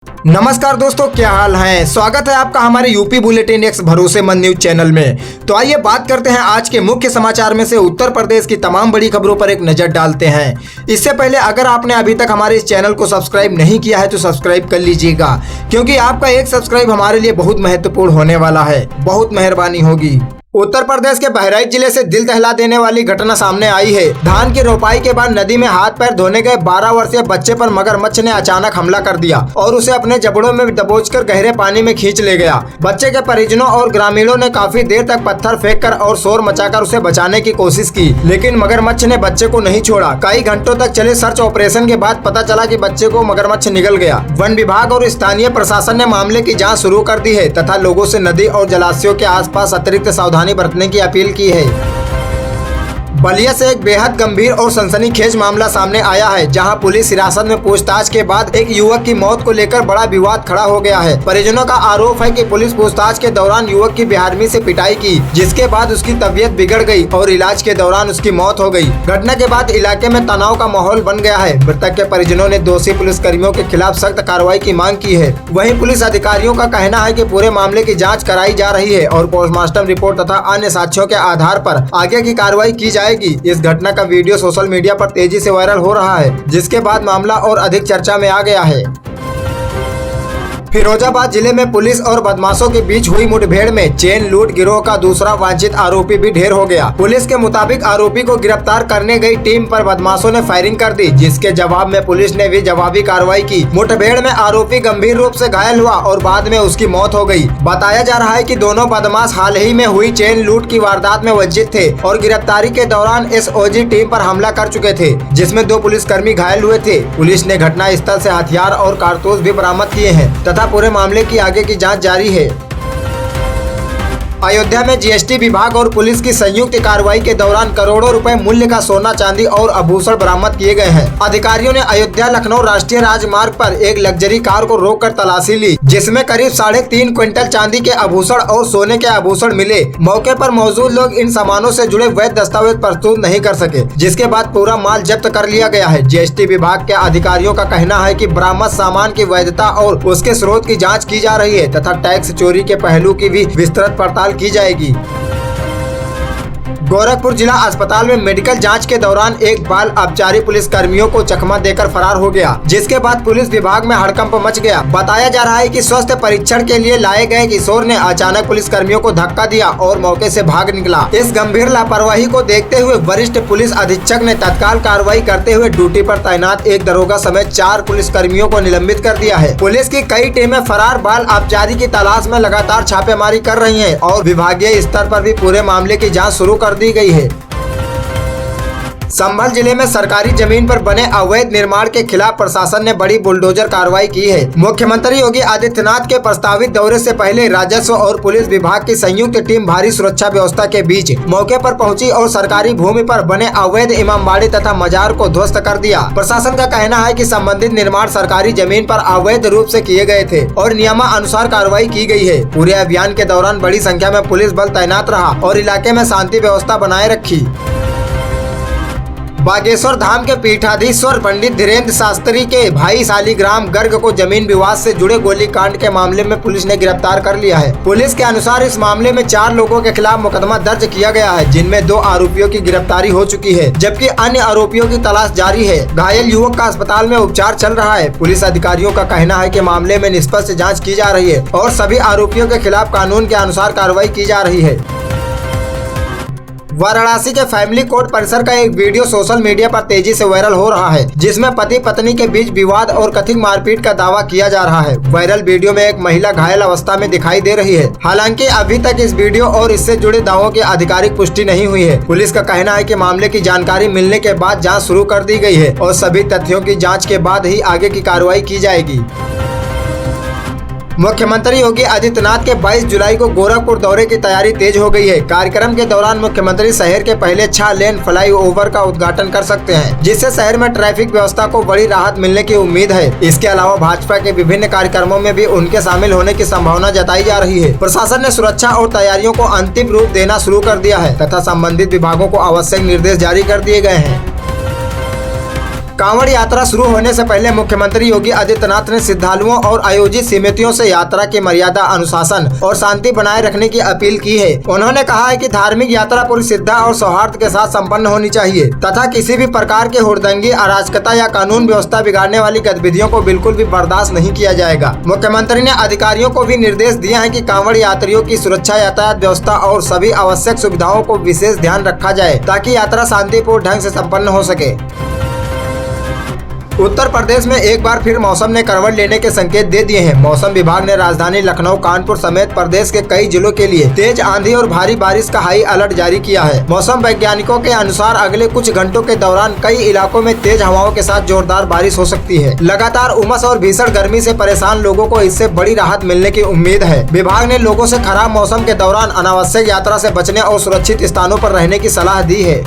नमस्कार दोस्तों, क्या हाल है। स्वागत है आपका हमारे यूपी बुलेटिन एक्स भरोसेमंद न्यूज चैनल में। तो आइए बात करते हैं आज के मुख्य समाचार में से उत्तर प्रदेश की तमाम बड़ी खबरों पर एक नजर डालते हैं। इससे पहले अगर आपने अभी तक हमारे इस चैनल को सब्सक्राइब नहीं किया है तो सब्सक्राइब कर लीजिएगा, क्योंकि आपका एक सब्सक्राइब हमारे लिए बहुत महत्वपूर्ण होने वाला है। बहुत मेहरबानी होगी। उत्तर प्रदेश के बहराइच जिले से दिल दहला देने वाली घटना सामने आई है। धान की रोपाई के बाद नदी में हाथ पैर धोने गए 12 वर्षीय बच्चे पर मगरमच्छ ने अचानक हमला कर दिया और उसे अपने जबड़ों में दबोचकर गहरे पानी में खींच ले गया। बच्चे के परिजनों और ग्रामीणों ने काफी देर तक पत्थर फेंककर और शोर मचाकर उसे बचाने की कोशिश की, लेकिन मगरमच्छ ने बच्चे को नहीं छोड़ा। कई घंटों तक चले सर्च ऑपरेशन के बाद पता चला कि बच्चे को मगरमच्छ निगल गया। वन विभाग और स्थानीय प्रशासन ने मामले की जाँच शुरू कर दी है तथा लोगों से नदी और जलाशयों के आसपास अतिरिक्त सावधानी बरतने की अपील की है। बलिया से एक बेहद गंभीर और सनसनीखेज मामला सामने आया है, जहां पुलिस हिरासत में पूछताछ के बाद एक युवक की मौत को लेकर बड़ा विवाद खड़ा हो गया है। परिजनों का आरोप है कि पुलिस पूछताछ के दौरान युवक की बेरहमी से पिटाई की, जिसके बाद उसकी तबीयत बिगड़ गई और इलाज के दौरान उसकी मौत हो गई। घटना के बाद इलाके में तनाव का माहौल बन गया है। मृतक के परिजनों ने दोषी पुलिसकर्मियों के खिलाफ सख्त कार्रवाई की मांग की है। वहीं पुलिस अधिकारियों का कहना है कि पूरे मामले की जाँच कराई जा रही है और पोस्टमार्टम रिपोर्ट तथा अन्य साक्ष्यों के आधार पर आगे की कार्रवाई की जाएगी। इस घटना का वीडियो सोशल मीडिया पर तेजी से वायरल हो रहा है, जिसके बाद मामला और अधिक चर्चा में आ गया है। फिरोजाबाद जिले में पुलिस और बदमाशों के बीच हुई मुठभेड़ में चेन लूट गिरोह का दूसरा वांछित आरोपी भी ढेर हो गया। पुलिस के मुताबिक आरोपी को गिरफ्तार करने गई टीम पर बदमाशों ने फायरिंग कर दी, जिसके जवाब में पुलिस ने भी जवाबी कार्रवाई की। मुठभेड़ में आरोपी गंभीर रूप से घायल हुआ और बाद में उसकी मौत हो गई। बताया जा रहा है कि दोनों बदमाश हाल ही में हुई चेन लूट की वारदात में वंचित थे और गिरफ्तारी के दौरान एसओजी टीम पर हमला कर चुके थे, जिसमें 2 पुलिसकर्मी घायल हुए थे। पुलिस ने घटना स्थल से हथियार और कारतूस भी बरामद किए हैं तथा पूरे मामले की आगे की जांच जारी है। अयोध्या में जीएसटी विभाग और पुलिस की संयुक्त कार्रवाई के दौरान करोड़ों रुपए मूल्य का सोना, चांदी और आभूषण बरामद किए गए हैं। अधिकारियों ने अयोध्या लखनऊ राष्ट्रीय राजमार्ग पर एक लग्जरी कार को रोककर तलाशी ली, जिसमें करीब 3.5 क्विंटल चांदी के आभूषण और सोने के आभूषण मिले। मौके पर मौजूद लोग इन सामानों से जुड़े वैध दस्तावेज प्रस्तुत नहीं कर सके, जिसके बाद पूरा माल जब्त कर लिया गया है। जीएसटी विभाग के अधिकारियों का कहना है कि बरामद सामान की वैधता और उसके स्रोत की जाँच की जा रही है तथा टैक्स चोरी के पहलू की भी विस्तृत पड़ताल की जाएगी। गोरखपुर जिला अस्पताल में मेडिकल जांच के दौरान एक बाल अपचारी पुलिस कर्मियों को चकमा देकर फरार हो गया, जिसके बाद पुलिस विभाग में हड़कंप मच गया। बताया जा रहा है कि स्वास्थ्य परीक्षण के लिए लाए गए किशोर ने अचानक पुलिस कर्मियों को धक्का दिया और मौके से भाग निकला। इस गंभीर लापरवाही को देखते हुए वरिष्ठ पुलिस अधीक्षक ने तत्काल कार्रवाई करते हुए ड्यूटी पर तैनात एक दरोगा समेत 4 पुलिस कर्मियों को निलंबित कर दिया है। पुलिस की कई टीमें फरार बाल अपचारी की तलाश में लगातार छापेमारी कर रही है और विभागीय स्तर पर भी पूरे मामले की जाँच शुरू कर दी गई है। संभल जिले में सरकारी जमीन पर बने अवैध निर्माण के खिलाफ प्रशासन ने बड़ी बुलडोजर कार्रवाई की है। मुख्यमंत्री योगी आदित्यनाथ के प्रस्तावित दौरे से पहले राजस्व और पुलिस विभाग की संयुक्त टीम भारी सुरक्षा व्यवस्था के बीच मौके पर पहुंची और सरकारी भूमि पर बने अवैध इमामबाड़ी तथा मजार को ध्वस्त कर दिया। प्रशासन का कहना है कि संबंधित निर्माण सरकारी जमीन पर अवैध रूप से किए गए थे और नियमानुसार कार्रवाई की गई है। पूरे अभियान के दौरान बड़ी संख्या में पुलिस बल तैनात रहा और इलाके में शांति व्यवस्था बनाए रखी। बागेश्वर धाम के पीठाधीश्वर पंडित धीरेन्द्र शास्त्री के भाई शालिग्राम गर्ग को जमीन विवाद से जुड़े गोलीकांड के मामले में पुलिस ने गिरफ्तार कर लिया है। पुलिस के अनुसार इस मामले में 4 लोगों के खिलाफ मुकदमा दर्ज किया गया है, जिनमें 2 आरोपियों की गिरफ्तारी हो चुकी है, जबकि अन्य आरोपियों की तलाश जारी है। घायल युवक का अस्पताल में उपचार चल रहा है। पुलिस अधिकारियों का कहना है कि मामले में निष्पक्ष जाँच की जा रही है और सभी आरोपियों के खिलाफ कानून के अनुसार कार्रवाई की जा रही है। वाराणसी के फैमिली कोर्ट परिसर का एक वीडियो सोशल मीडिया पर तेजी से वायरल हो रहा है, जिसमें पति पत्नी के बीच विवाद और कथित मारपीट का दावा किया जा रहा है। वायरल वीडियो में एक महिला घायल अवस्था में दिखाई दे रही है। हालांकि अभी तक इस वीडियो और इससे जुड़े दावों की आधिकारिक पुष्टि नहीं हुई है। पुलिस का कहना है कि मामले की जानकारी मिलने के बाद जाँच शुरू कर दी गई है और सभी तथ्यों की जाँच के बाद ही आगे की कार्रवाई की जाएगी। मुख्यमंत्री योगी आदित्यनाथ के 22 जुलाई को गोरखपुर दौरे की तैयारी तेज हो गई है। कार्यक्रम के दौरान मुख्यमंत्री शहर के पहले 6 लेन फ्लाईओवर का उद्घाटन कर सकते हैं, जिससे शहर में ट्रैफिक व्यवस्था को बड़ी राहत मिलने की उम्मीद है। इसके अलावा भाजपा के विभिन्न कार्यक्रमों में भी उनके शामिल होने की संभावना जताई जा रही है। प्रशासन ने सुरक्षा और तैयारियों को अंतिम रूप देना शुरू कर दिया है तथा संबंधित विभागों को आवश्यक निर्देश जारी कर दिए गए हैं। कांवड़ यात्रा शुरू होने से पहले मुख्यमंत्री योगी आदित्यनाथ ने श्रद्धालुओं और आयोजित समितियों से यात्रा की मर्यादा, अनुशासन और शांति बनाए रखने की अपील की है। उन्होंने कहा है कि धार्मिक यात्रा पूरी श्रद्धा और सौहार्द के साथ संपन्न होनी चाहिए तथा किसी भी प्रकार के हुड़दंगी, अराजकता या कानून व्यवस्था बिगाड़ने वाली गतिविधियों को बिल्कुल भी बर्दाश्त नहीं किया जाएगा। मुख्यमंत्री ने अधिकारियों को भी निर्देश दिए हैं कि कांवड़ यात्रियों की सुरक्षा, यातायात व्यवस्था और सभी आवश्यक सुविधाओं को विशेष ध्यान रखा जाए ताकि यात्रा शांतिपूर्ण ढंग से संपन्न हो सके। उत्तर प्रदेश में एक बार फिर मौसम ने करवट लेने के संकेत दे दिए हैं। मौसम विभाग ने राजधानी लखनऊ, कानपुर समेत प्रदेश के कई जिलों के लिए तेज आंधी और भारी बारिश का हाई अलर्ट जारी किया है। मौसम वैज्ञानिकों के अनुसार अगले कुछ घंटों के दौरान कई इलाकों में तेज हवाओं के साथ जोरदार बारिश हो सकती है। लगातार उमस और भीषण गर्मी से परेशान लोगों को इससे बड़ी राहत मिलने की उम्मीद है। विभाग ने लोगों से खराब मौसम के दौरान अनावश्यक यात्रा से बचने और सुरक्षित स्थानों पर रहने की सलाह दी है।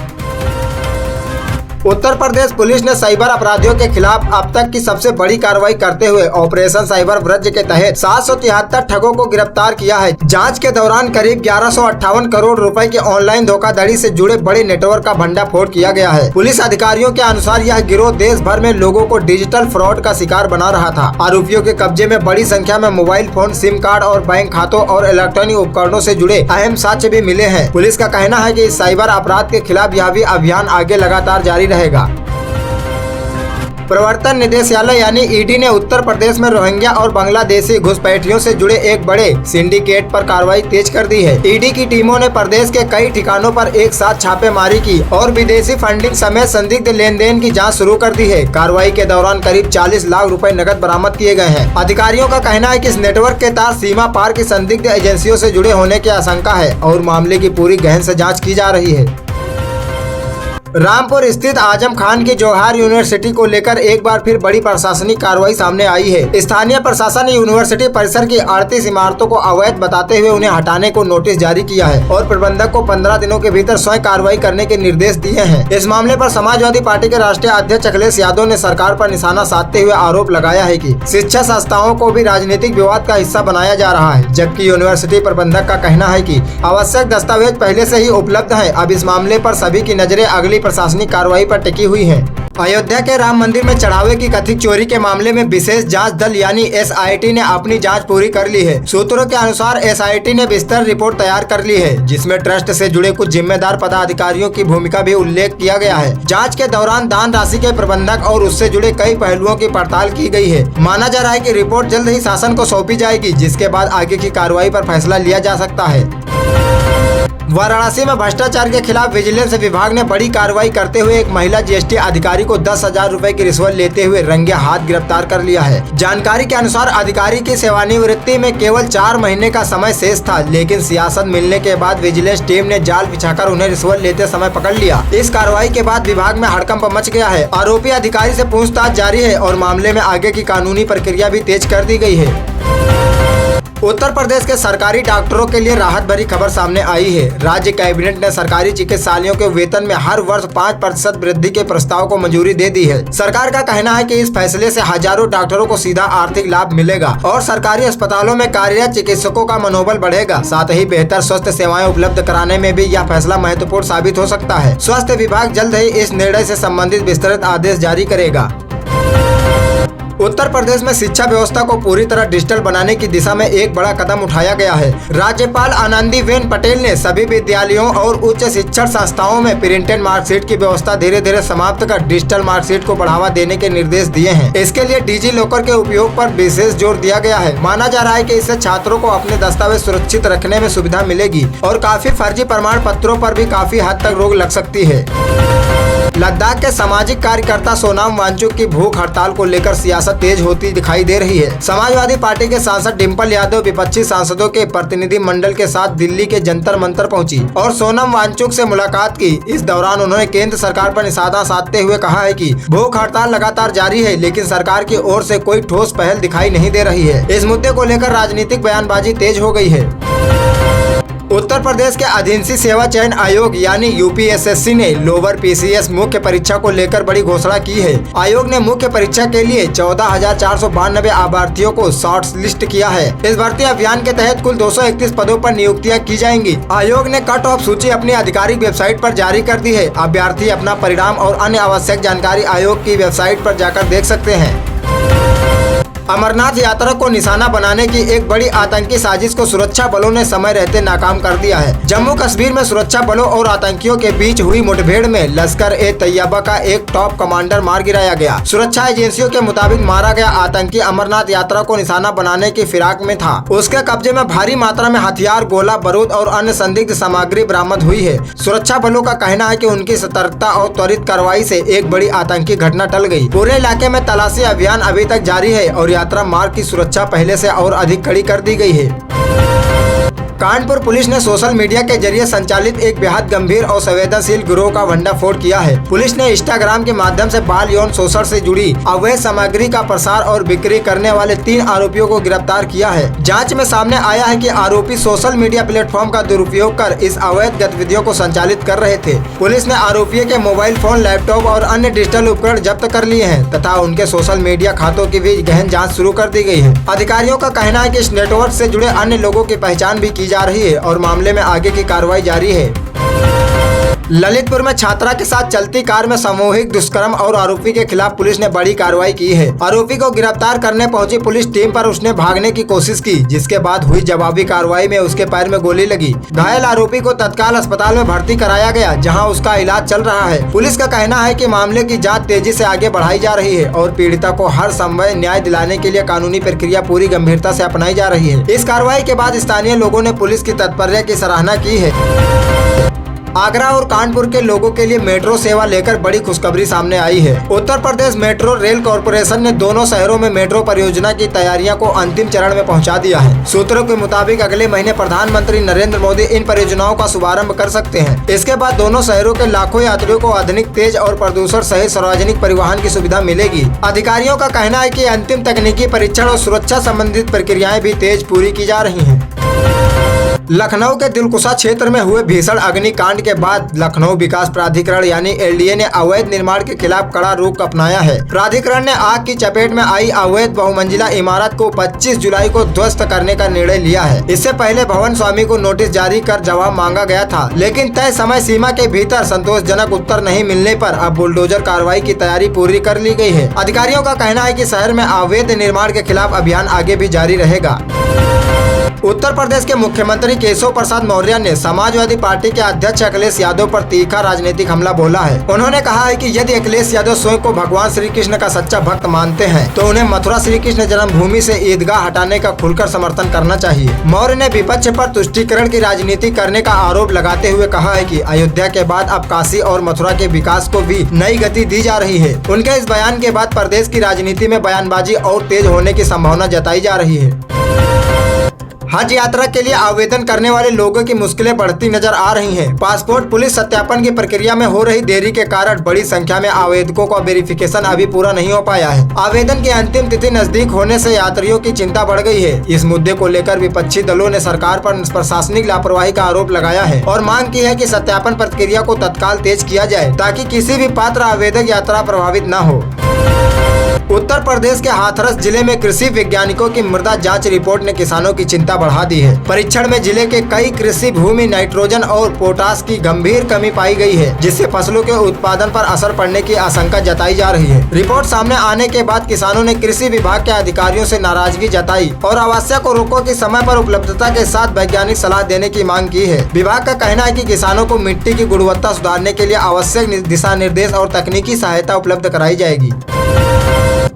उत्तर प्रदेश पुलिस ने साइबर अपराधियों के खिलाफ अब तक की सबसे बड़ी कार्रवाई करते हुए ऑपरेशन साइबर वज्र के तहत 773 ठगों को गिरफ्तार किया है। जांच के दौरान करीब 1158 करोड़ रुपए के ऑनलाइन धोखाधड़ी से जुड़े बड़े नेटवर्क का भंडाफोड़ किया गया है। पुलिस अधिकारियों के अनुसार यह गिरोह देश भर में लोगों को डिजिटल फ्रॉड का शिकार बना रहा था। आरोपियों के कब्जे में बड़ी संख्या में मोबाइल फोन, सिम कार्ड और बैंक खातों और इलेक्ट्रॉनिक उपकरणों से जुड़े अहम साक्ष्य भी मिले हैं। पुलिस का कहना है कि इस साइबर अपराध के खिलाफ यह भी अभियान आगे लगातार जारी रहेगा। प्रवर्तन निदेशालय यानी ईडी ने उत्तर प्रदेश में रोहिंग्या और बांग्लादेशी घुसपैठियों से जुड़े एक बड़े सिंडिकेट पर कार्रवाई तेज कर दी है। ईडी की टीमों ने प्रदेश के कई ठिकानों पर एक साथ छापेमारी की और विदेशी फंडिंग समेत संदिग्ध लेन देन की जांच शुरू कर दी है। कार्रवाई के दौरान करीब 40 लाख रुपए नकद बरामद किए गए हैं। अधिकारियों का कहना है कि इस नेटवर्क के तार सीमा पार की संदिग्ध एजेंसियों से जुड़े होने की आशंका है और मामले की पूरी गहन से जाँच की जा रही है। रामपुर स्थित आजम खान की जौहर यूनिवर्सिटी को लेकर एक बार फिर बड़ी प्रशासनिक कार्रवाई सामने आई है। स्थानीय प्रशासन ने यूनिवर्सिटी परिसर की 38 इमारतों को अवैध बताते हुए उन्हें हटाने को नोटिस जारी किया है और प्रबंधक को 15 दिनों के भीतर स्वयं कार्रवाई करने के निर्देश दिए हैं। इस मामले पर समाजवादी पार्टी के राष्ट्रीय अध्यक्ष अखिलेश यादव ने सरकार पर निशाना साधते हुए आरोप लगाया है कि शिक्षा संस्थाओं को भी राजनीतिक विवाद का हिस्सा बनाया जा रहा है, जबकि यूनिवर्सिटी प्रबंधक का कहना है कि आवश्यक दस्तावेज पहले से ही उपलब्ध हैं। अब इस मामले पर सभी की नजरें अगली प्रशासनिक कार्रवाई पर टिकी हुई है। अयोध्या के राम मंदिर में चढ़ावे की कथित चोरी के मामले में विशेष जांच दल यानी एसआईटी ने अपनी जांच पूरी कर ली है। सूत्रों के अनुसार एसआईटी ने विस्तृत रिपोर्ट तैयार कर ली है, जिसमें ट्रस्ट से जुड़े कुछ जिम्मेदार पदाधिकारियों की भूमिका भी उल्लेख किया गया है। जांच के दौरान दान राशि के प्रबंधक और उससे जुड़े कई पहलुओं की पड़ताल की गई है। माना जा रहा है कि रिपोर्ट जल्द ही शासन को सौंपी जाएगी, जिसके बाद आगे की कार्रवाई पर फैसला लिया जा सकता है। वाराणसी में भ्रष्टाचार के खिलाफ विजिलेंस विभाग ने बड़ी कार्रवाई करते हुए एक महिला जीएसटी अधिकारी को 10,000 रुपए की रिश्वत लेते हुए रंगे हाथ गिरफ्तार कर लिया है। जानकारी के अनुसार अधिकारी की सेवानिवृत्ति में केवल 4 महीने का समय शेष था, लेकिन सियासत मिलने के बाद विजिलेंस टीम ने जाल बिछाकर उन्हें रिश्वत लेते समय पकड़ लिया। इस कार्रवाई के बाद विभाग में हड़कंप मच गया है। आरोपी अधिकारी से पूछताछ जारी है और मामले में आगे की कानूनी प्रक्रिया भी तेज कर दी गई है। उत्तर प्रदेश के सरकारी डॉक्टरों के लिए राहत भरी खबर सामने आई है। राज्य कैबिनेट ने सरकारी चिकित्सालयों के वेतन में हर वर्ष 5% वृद्धि के प्रस्ताव को मंजूरी दे दी है। सरकार का कहना है कि इस फैसले से हजारों डॉक्टरों को सीधा आर्थिक लाभ मिलेगा और सरकारी अस्पतालों में कार्यरत चिकित्सकों का मनोबल बढ़ेगा। साथ ही बेहतर स्वास्थ्य सेवाएं उपलब्ध कराने में भी यह फैसला महत्वपूर्ण साबित हो सकता है। स्वास्थ्य विभाग जल्द ही इस निर्णय से संबंधित विस्तृत आदेश जारी करेगा। उत्तर प्रदेश में शिक्षा व्यवस्था को पूरी तरह डिजिटल बनाने की दिशा में एक बड़ा कदम उठाया गया है। राज्यपाल आनंदीबेन पटेल ने सभी विद्यालयों और उच्च शिक्षण संस्थाओं में प्रिंटेड मार्कशीट की व्यवस्था धीरे धीरे समाप्त कर डिजिटल मार्कशीट को बढ़ावा देने के निर्देश दिए हैं। इसके लिए डिजी लॉकर के उपयोग पर विशेष जोर दिया गया है। माना जा रहा है कि इससे छात्रों को अपने दस्तावेज सुरक्षित रखने में सुविधा मिलेगी और काफी फर्जी प्रमाण पत्रों पर भी काफी हद तक रोक लग सकती है। लद्दाख के सामाजिक कार्यकर्ता सोनाम वांगचुक की भूख हड़ताल को लेकर सियासत तेज होती दिखाई दे रही है। समाजवादी पार्टी के सांसद डिम्पल यादव विपक्षी सांसदों के प्रतिनिधि मंडल के साथ दिल्ली के जंतर मंतर पहुंची और सोनम वांगचुक से मुलाकात की। इस दौरान उन्होंने केंद्र सरकार पर निशाना साधते हुए कहा है कि भूख हड़ताल लगातार जारी है, लेकिन सरकार की ओर से कोई ठोस पहल दिखाई नहीं दे रही है। इस मुद्दे को लेकर राजनीतिक बयानबाजी तेज हो गई है। उत्तर प्रदेश के अधीनस्थी सेवा चयन आयोग यानी यूपीएसएससी ने लोअर पीसीएस मुख्य परीक्षा को लेकर बड़ी घोषणा की है। आयोग ने मुख्य परीक्षा के लिए 14,492 अभ्यर्थियों को शॉर्ट लिस्ट किया है। इस भर्ती अभियान के तहत कुल 231 पदों पर नियुक्तियां की जाएंगी। आयोग ने कट ऑफ सूची अपनी आधिकारिक वेबसाइट पर जारी कर दी है। अभ्यर्थी अपना परिणाम और अन्य आवश्यक जानकारी आयोग की वेबसाइट पर जाकर देख सकते हैं। अमरनाथ यात्रा को निशाना बनाने की एक बड़ी आतंकी साजिश को सुरक्षा बलों ने समय रहते नाकाम कर दिया है। जम्मू कश्मीर में सुरक्षा बलों और आतंकियों के बीच हुई मुठभेड़ में लश्कर ए तैयबा का एक टॉप कमांडर मार गिराया गया। सुरक्षा एजेंसियों के मुताबिक मारा गया आतंकी अमरनाथ यात्रा को निशाना बनाने की फिराक में था। उसके कब्जे में भारी मात्रा में हथियार, गोला बारूद और अन्य संदिग्ध सामग्री बरामद हुई है। सुरक्षा बलों का कहना है कि उनकी सतर्कता और त्वरित कार्रवाई से एक बड़ी आतंकी घटना टल गई। पूरे इलाके में तलाशी अभियान अभी तक जारी है और यात्रा मार्ग की सुरक्षा पहले से और अधिक कड़ी कर दी गई है। कानपुर पुलिस ने सोशल मीडिया के जरिए संचालित एक बेहद गंभीर और संवेदनशील गिरोह का भंडाफोड़ किया है। पुलिस ने इंस्टाग्राम के माध्यम से बाल यौन शोषण से जुड़ी अवैध सामग्री का प्रसार और बिक्री करने वाले 3 आरोपियों को गिरफ्तार किया है। जांच में सामने आया है कि आरोपी सोशल मीडिया प्लेटफॉर्म का दुरुपयोग कर इस अवैध गतिविधियों को संचालित कर रहे थे। पुलिस ने आरोपियों के मोबाइल फोन, लैपटॉप और अन्य डिजिटल उपकरण जब्त कर लिए हैं तथा उनके सोशल मीडिया खातों की भी गहन जाँच शुरू कर दी गयी है। अधिकारियों का कहना है कि इस नेटवर्क से जुड़े अन्य लोगों की पहचान भी की जा रही है और मामले में आगे की कार्रवाई जारी है। ललितपुर में छात्रा के साथ चलती कार में सामूहिक दुष्कर्म और आरोपी के खिलाफ पुलिस ने बड़ी कार्रवाई की है। आरोपी को गिरफ्तार करने पहुंची पुलिस टीम पर उसने भागने की कोशिश की, जिसके बाद हुई जवाबी कार्रवाई में उसके पैर में गोली लगी। घायल आरोपी को तत्काल अस्पताल में भर्ती कराया गया, जहां उसका इलाज चल रहा है। पुलिस का कहना है कि मामले की जाँच तेजी से आगे बढ़ाई जा रही है और पीड़िता को हर संभव न्याय दिलाने के लिए कानूनी प्रक्रिया पूरी गंभीरता से अपनाई जा रही है। इस कार्रवाई के बाद स्थानीय लोगों ने पुलिस की तत्परता की सराहना की है। आगरा और कानपुर के लोगों के लिए मेट्रो सेवा लेकर बड़ी खुशखबरी सामने आई है। Uttar Pradesh metro rail corporation ने दोनों शहरों में मेट्रो परियोजना की तैयारियों को अंतिम चरण में पहुंचा दिया है। सूत्रों के मुताबिक अगले महीने प्रधानमंत्री नरेंद्र मोदी इन परियोजनाओं का शुभारंभ कर सकते हैं। इसके बाद दोनों शहरों के लाखों यात्रियों को आधुनिक, तेज और प्रदूषण सहित सार्वजनिक परिवहन की सुविधा मिलेगी। अधिकारियों का कहना है कि अंतिम तकनीकी परीक्षण और सुरक्षा संबंधित प्रक्रियाएं भी तेज पूरी की जा रही हैं। लखनऊ के दिलकुशा क्षेत्र में हुए भीषण अग्निकांड के बाद लखनऊ विकास प्राधिकरण यानी एलडीए ने अवैध निर्माण के खिलाफ कड़ा रुख अपनाया है। प्राधिकरण ने आग की चपेट में आई अवैध बहुमंजिला इमारत को 25 जुलाई को ध्वस्त करने का निर्णय लिया है। इससे पहले भवन स्वामी को नोटिस जारी कर जवाब मांगा गया था, लेकिन तय समय सीमा के भीतर संतोषजनक उत्तर नहीं मिलने पर अब बुलडोजर कार्रवाई की तैयारी पूरी कर ली गई है। अधिकारियों का कहना है कि शहर में अवैध निर्माण के खिलाफ अभियान आगे भी जारी रहेगा। उत्तर प्रदेश के मुख्यमंत्री केशव प्रसाद मौर्य ने समाजवादी पार्टी के अध्यक्ष अखिलेश यादव पर तीखा राजनीतिक हमला बोला है। उन्होंने कहा है कि यदि अखिलेश यादव स्वयं को भगवान श्री कृष्ण का सच्चा भक्त मानते हैं तो उन्हें मथुरा श्री कृष्ण जन्मभूमि से ईदगाह हटाने का खुलकर समर्थन करना चाहिए। मौर्य ने विपक्ष पर तुष्टीकरण की राजनीति करने का आरोप लगाते हुए कहा है कि अयोध्या के बाद अब काशी और मथुरा के विकास को भी नई गति दी जा रही है। उनके इस बयान के बाद प्रदेश की राजनीति में बयानबाजी और तेज होने की संभावना जताई जा रही है। हज यात्रा के लिए आवेदन करने वाले लोगों की मुश्किलें बढ़ती नजर आ रही हैं। पासपोर्ट पुलिस सत्यापन की प्रक्रिया में हो रही देरी के कारण बड़ी संख्या में आवेदकों का वेरिफिकेशन अभी पूरा नहीं हो पाया है। आवेदन की अंतिम तिथि नजदीक होने से यात्रियों की चिंता बढ़ गई है। इस मुद्दे को लेकर विपक्षी दलों ने सरकार पर प्रशासनिक लापरवाही का आरोप लगाया है और मांग की है कि सत्यापन प्रक्रिया को तत्काल तेज किया जाए ताकि किसी भी पात्र आवेदक यात्रा प्रभावित न हो। उत्तर प्रदेश के हाथरस जिले में कृषि वैज्ञानिकों की मृदा जांच रिपोर्ट ने किसानों की चिंता बढ़ा दी है। परीक्षण में जिले के कई कृषि भूमि नाइट्रोजन और पोटास की गंभीर कमी पाई गई है, जिससे फसलों के उत्पादन पर असर पड़ने की आशंका जताई जा रही है। रिपोर्ट सामने आने के बाद किसानों ने कृषि विभाग के अधिकारियों से नाराजगी जताई और आवश्यक उर्वरकों की समय पर उपलब्धता के साथ वैज्ञानिक सलाह देने की मांग की है। विभाग का कहना है कि किसानों को मिट्टी की गुणवत्ता सुधारने के लिए आवश्यक दिशा निर्देश और तकनीकी सहायता उपलब्ध कराई जाएगी।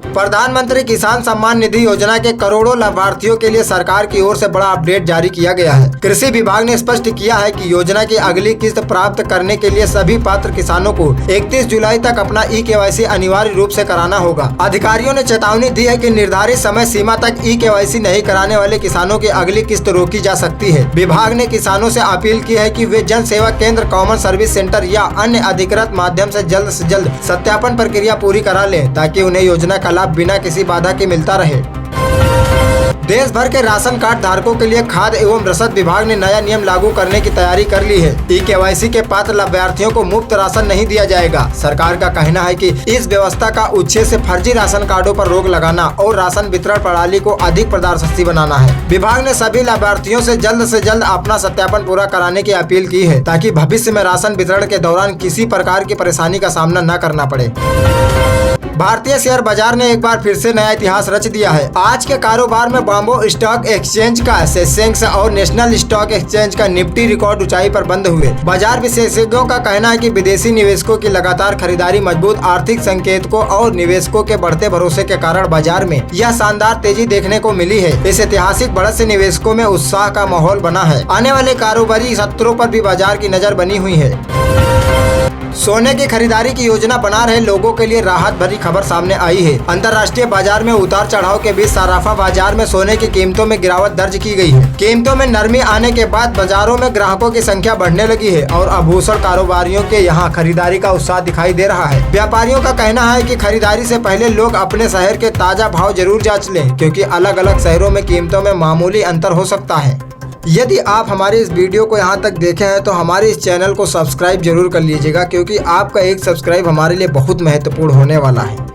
प्रधानमंत्री किसान सम्मान निधि योजना के करोड़ों लाभार्थियों के लिए सरकार की ओर से बड़ा अपडेट जारी किया गया है। कृषि विभाग ने स्पष्ट किया है कि योजना की अगली किस्त प्राप्त करने के लिए सभी पात्र किसानों को 31 जुलाई तक अपना ई-केवाईसी अनिवार्य रूप से कराना होगा। अधिकारियों ने चेतावनी दी है कि निर्धारित समय सीमा तक ई-केवाईसी नहीं कराने वाले किसानों की अगली किस्त रोकी जा सकती है। विभाग ने किसानों से अपील की है कि वे जन सेवा केंद्र, कॉमन सर्विस सेंटर या अन्य अधिकृत माध्यम से जल्द सत्यापन प्रक्रिया पूरी करा लें ताकि उन्हें योजना का लाभ बिना किसी बाधा के मिलता रहे। देश भर के राशन कार्ड धारकों के लिए खाद्य एवं रसद विभाग ने नया नियम लागू करने की तैयारी कर ली है। ई-केवाईसी के पात्र लाभार्थियों को मुफ्त राशन नहीं दिया जाएगा। सरकार का कहना है कि इस व्यवस्था का उद्देश्य से फर्जी राशन कार्डों पर रोक लगाना और राशन वितरण प्रणाली को अधिक पारदर्शी बनाना है। विभाग ने सभी लाभार्थियों से जल्द अपना सत्यापन पूरा कराने की अपील की है, ताकि भविष्य में राशन वितरण के दौरान किसी प्रकार की परेशानी का सामना न करना पड़े। भारतीय शेयर बाजार ने एक बार फिर से नया इतिहास रच दिया है। आज के कारोबार में बॉम्बे स्टॉक एक्सचेंज का सेंसेक्स और नेशनल स्टॉक एक्सचेंज का निफ्टी रिकॉर्ड ऊंचाई पर बंद हुए। बाजार विशेषज्ञों का कहना है कि विदेशी निवेशकों की लगातार खरीदारी, मजबूत आर्थिक संकेतकों और निवेशकों के बढ़ते भरोसे के कारण बाजार में यह शानदार तेजी देखने को मिली है। इस ऐतिहासिक बढ़त से निवेशकों में उत्साह का माहौल बना है। आने वाले कारोबारी सत्रों पर भी बाजार की नजर बनी हुई है। सोने की खरीदारी की योजना बना रहे लोगों के लिए राहत भरी खबर सामने आई है। अंतर्राष्ट्रीय बाजार में उतार चढ़ाव के बीच सराफा बाजार में सोने की कीमतों में गिरावट दर्ज की गई है। कीमतों में नरमी आने के बाद बाजारों में ग्राहकों की संख्या बढ़ने लगी है और आभूषण कारोबारियों के यहाँ खरीदारी का उत्साह दिखाई दे रहा है। व्यापारियों का कहना है कि खरीदारी से पहले लोग अपने शहर के ताजा भाव जरूर जाँच लें, क्योंकि अलग अलग शहरों में कीमतों में मामूली अंतर हो सकता है। यदि आप हमारे इस वीडियो को यहाँ तक देखे हैं तो हमारे इस चैनल को सब्सक्राइब जरूर कर लीजिएगा, क्योंकि आपका एक सब्सक्राइब हमारे लिए बहुत महत्वपूर्ण होने वाला है।